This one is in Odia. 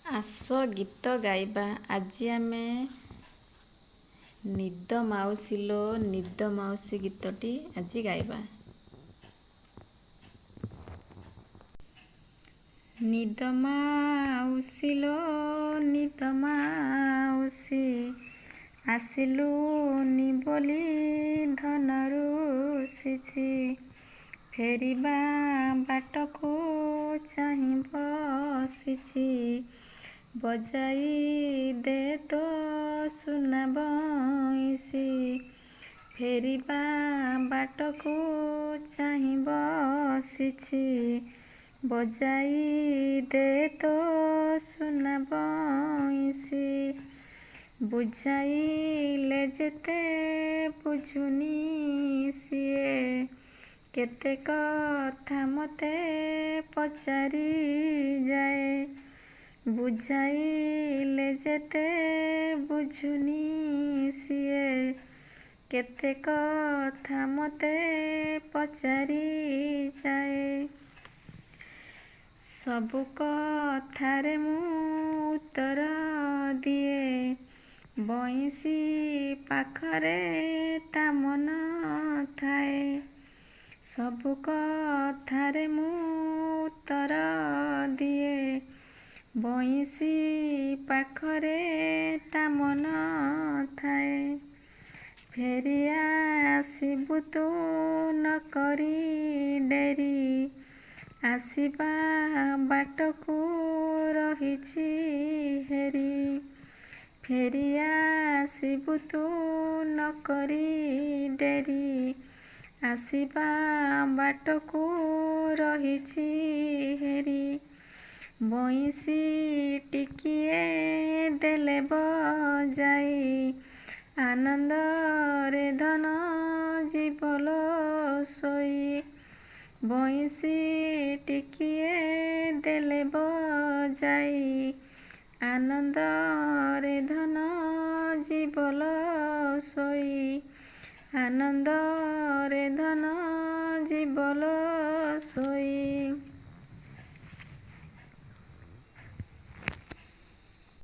ଆସ ଗୀତ ଗାଇବା। ଆଜି ଆମେ ନିଦ ମାଉସୀ ଲୋ ନିଦ ମାଉସୀ ଗୀତଟି ଆଜି ଗାଇବା। ନିଦ ମାଉସୀ ଲୋ ନିଦ ମାଉସୀ, ଆସିଲୁନି ବୋଲି ଧନ ରୁଷିଛି। ଫେରିବା ବାଟକୁ ଚାହିଁ ବସିଛି। ବଜାଇ ଦେ ତୋ ସୁନା ବଇଁଶୀ। ଫେରିବା ବାଟକୁ ଚାହିଁ ବସିଛି। ବଜାଇ ଦେ ତୋ ସୁନା ବଇଁଶୀ। ବୁଝାଇଲେ ଯେତେ ବୁଝୁନି ସିଏ, କେତେ କଥା ମୋତେ ପଚାରି ଯାଏ। ବୁଝାଇଲେ ଯେତେ ବୁଝୁନି ସିଏ, କେତେ କଥା ମୋତେ ପଚାରି ଯାଏ। ସବୁ କଥାରେ ମୁଁ ଉତ୍ତର ଦିଏ, ବଇଁଶୀ ପାଖରେ ତା ମନ ଥାଏ। ସବୁ କଥାରେ ମୁଁ ଉତ୍ତର ଦିଏ, ବଇଁଶୀ ପାଖରେ ତା ମନ ଥାଏ। ଫେରି ଆସିବୁ ତୁ ନକରି ଡେରି, ଆସିବା ବାଟକୁ ରହିଛି ହେରି। ଫେରି ଆସିବୁ ତୁ ନକରି ଡେରି, ଆସିବା ବାଟକୁ ରହିଛି ହେରି। ବଇଁଶୀ ଟିକିଏ ଦେଲେ ବଜାଇ, ଆନନ୍ଦରେ ଧନ ଯିବ ଲୋ ଶୋଇ। ବଇଁଶୀ ଟିକିଏ ଦେଲେ ବଜାଇ, ଆନନ୍ଦରେ ଧନ ଯିବ ଲୋ ଶୋଇ। ଆନନ୍ଦରେ ଧନ ଯିବ ଲୋ ଶୋଇ।